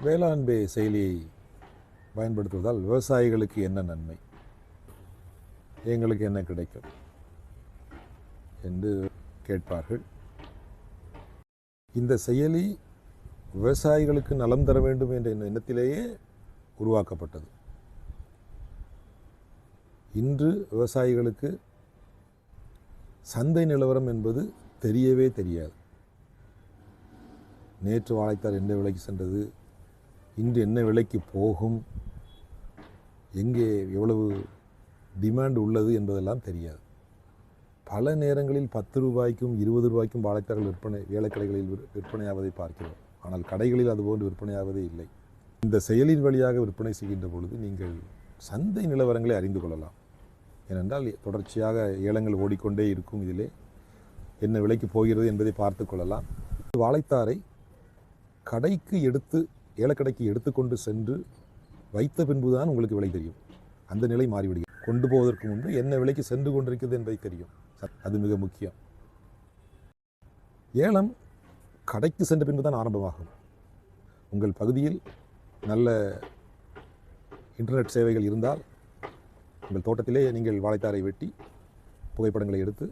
வேளாண்மை செயலியை பயன்படுத்துவதால் விவசாயிகளுக்கு என்ன நன்மை, எங்களுக்கு என்ன கிடைக்கும் என்று கேட்பார்கள். இந்த செயலி விவசாயிகளுக்கு நலம் தர வேண்டும் என்ற எண்ணத்திலேயே உருவாக்கப்பட்டது. இன்று விவசாயிகளுக்கு சந்தை நிலவரம் என்பது தெரியவே தெரியாது. நேற்று வாழைத்தார் என்ன விலைக்கு சென்றது, இன்று என்ன விலைக்கு போகும், எங்கே எவ்வளவு டிமாண்ட் உள்ளது என்பதெல்லாம் தெரியாது. பல நேரங்களில் 10 ரூபாய்க்கும் 20 ரூபாய்க்கும் வாழைத்தார்கள் ஏலக்கடைகளில் விற்பனையாவதை பார்க்கிறோம். ஆனால் கடைகளில் அதுபோன்று விற்பனையாவதே இல்லை. இந்த செயலின் வழியாக விற்பனை செய்கின்ற பொழுது நீங்கள் சந்தை நிலவரங்களை அறிந்து கொள்ளலாம். ஏனென்றால் தொடர்ச்சியாக ஏலங்கள் ஓடிக்கொண்டே இருக்கும். இதிலே என்ன விலைக்கு போகிறது என்பதை பார்த்து கொள்ளலாம். வாழைத்தாரை ஏலக்கடைக்கு எடுத்துக்கொண்டு சென்று வைத்த பின்புதான் உங்களுக்கு விலை தெரியும். அந்த நிலை மாறிவிடுகிறது. கொண்டு போவதற்கு முன்பு என்ன விலைக்கு சென்று கொண்டிருக்கிறது என்பதை தெரியும். அது மிக முக்கியம். ஏலம் கடைக்கு சென்ற பின்புதான் ஆரம்பமாகும். உங்கள் பகுதியில் நல்ல இன்டர்நெட் சேவைகள் இருந்தால் உங்கள் தோட்டத்திலே நீங்கள் வாழைத்தாரை வெட்டி புகைப்படங்களை எடுத்து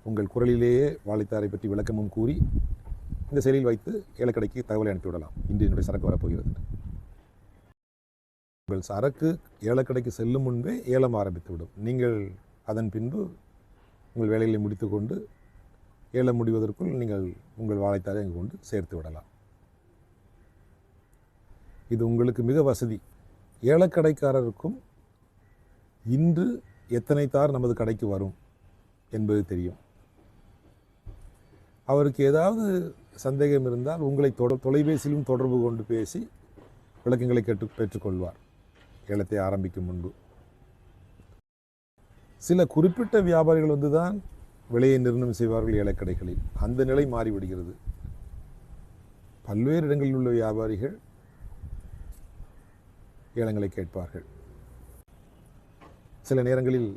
உங்கள் குரலிலேயே வாழைத்தாரை பற்றி விளக்கமும் கூறி இந்த செயலில் வைத்து ஏலக்கடைக்கு தகவலை அனுப்பிவிடலாம். இன்று என்னுடைய சரக்கு வரப்போகிறது. உங்கள் சரக்கு ஏலக்கடைக்கு செல்லும் முன்பே ஏலம் ஆரம்பித்துவிடும். நீங்கள் அதன் பின்பு உங்கள் வேலைகளை முடித்து கொண்டு ஏலம் முடிவதற்குள் நீங்கள் உங்கள் வாழைத்தாரை அங்கு கொண்டு சேர்த்து விடலாம். இது உங்களுக்கு மிக வசதி. ஏலக்கடைக்காரருக்கும் இன்று எத்தனை தார் நமது கடைக்கு வரும் என்பது தெரியும். அவருக்கு ஏதாவது சந்தேகம் இருந்தால் உங்களை தொலைபேசியிலும் தொடர்பு கொண்டு பேசி விளக்கங்களை பெற்றுக்கொள்வார். ஏலத்தை ஆரம்பிக்கும் முன்பு சில குறிப்பிட்ட வியாபாரிகள் வந்துதான் விலையை நிர்ணயம் செய்வார்கள் ஏலக்கடைகளில். அந்த நிலை மாறிவிடுகிறது. பல்வேறு இடங்களில் உள்ள வியாபாரிகள் ஏலங்களை கேட்பார்கள். சில நேரங்களில்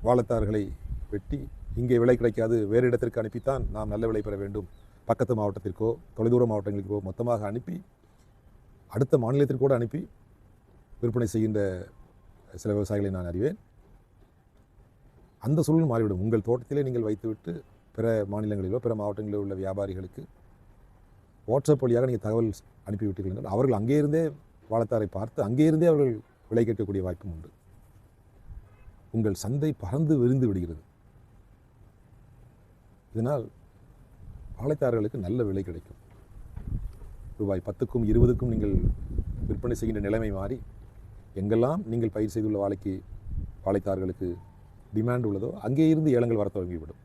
வாழைத்தார்களை வெட்டி இங்கே விலை கிடைக்காது, வேறு இடத்திற்கு அனுப்பித்தான் நாம் நல்ல விலை பெற வேண்டும், பக்கத்து மாவட்டத்திற்கோ தொலைதூர மாவட்டங்களுக்கோ மொத்தமாக அனுப்பி அடுத்த மாநிலத்திற்கு கூட அனுப்பி விற்பனை செய்கின்ற சில விவசாயிகளை நான் அறிவேன். அந்த சூழல் மாறிவிடும். உங்கள் தோட்டத்திலே நீங்கள் வைத்துவிட்டு பிற மாநிலங்களிலோ பிற மாவட்டங்களிலோ உள்ள வியாபாரிகளுக்கு வாட்ஸ்அப் வழியாக நீங்கள் தகவல் அனுப்பிவிட்டீர்கள் என்றால் அவர்கள் அங்கே இருந்தே வாழைத்தாரை பார்த்து அங்கே இருந்தே அவர்கள் விலை கேட்கக்கூடிய வாய்ப்பும் உண்டு. உங்கள் சந்தை பறந்து விரிந்து விடுகிறது. இதனால் வாழைத்தார்களுக்கு நல்ல விலை கிடைக்கும். ரூபாய் 10க்கும் 20க்கும் நீங்கள் விற்பனை செய்கின்ற நிலைமை மாறி எங்கெல்லாம் நீங்கள் பயிர் செய்துள்ள வாழைத்தார்களுக்கு டிமாண்ட் உள்ளதோ அங்கே இருந்து ஏலங்கள் வர தொடங்கிவிடும்.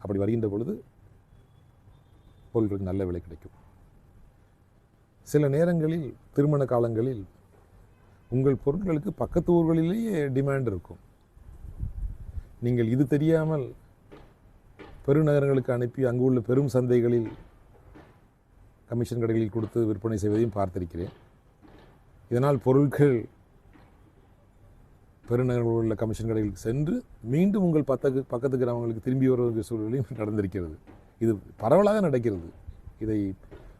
அப்படி வருகின்ற பொழுது பொருட்களுக்கு நல்ல விலை கிடைக்கும். சில நேரங்களில் திருமண காலங்களில் உங்கள் பொருட்களுக்கு பக்கத்து ஊர்களிலேயே டிமாண்ட் இருக்கும். நீங்கள் இது தெரியாமல் பெருநகரங்களுக்கு அனுப்பி அங்கு உள்ள பெரும் சந்தைகளில் கமிஷன் கடைகளில் கொடுத்து விற்பனை செய்வதையும் பார்த்திருக்கிறேன். இதனால் பொருட்கள் பெருநகரில் உள்ள கமிஷன் கடைகளுக்கு சென்று மீண்டும் உங்கள் பக்கத்து கிராமங்களுக்கு திரும்பி வருவதற்கு சூழலையும் நடந்திருக்கிறது. இது பரவலாக நடக்கிறது. இதை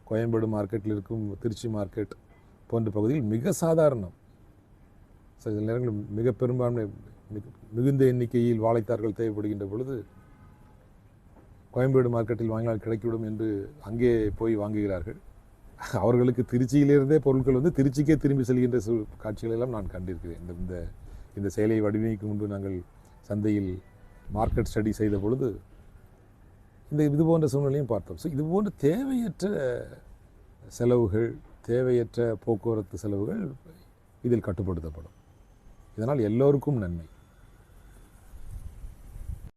கோயம்பேடு மார்க்கெட்டில் இருக்கும் திருச்சி மார்க்கெட் போன்ற பகுதியில் மிக சாதாரணம். சில நேரங்களில் மிக பெரும்பான்மை மிகுந்த எண்ணிக்கையில் வாழைத்தார்கள் தேவைப்படுகின்ற பொழுது கோயம்பேடு மார்க்கெட்டில் வாங்கினால் கிடைக்கிவிடும் என்று அங்கே போய் வாங்குகிறார்கள். அவர்களுக்கு திருச்சியிலிருந்தே பொருட்கள் வந்து திருச்சிக்கே திரும்பி செல்கின்ற காட்சிகளெல்லாம் நான் கண்டிருக்கிறேன். இந்த செயலியை வடிவமைக்கும் முன்பு நாங்கள் சந்தையில் மார்க்கெட் ஸ்டடி செய்த பொழுது இது போன்ற சூழ்நிலையும் பார்த்தோம். ஸோ இது போன்ற தேவையற்ற செலவுகள், தேவையற்ற போக்குவரத்து செலவுகள் இதில் கட்டுப்படுத்தப்படும். இதனால் எல்லோருக்கும் நன்மை.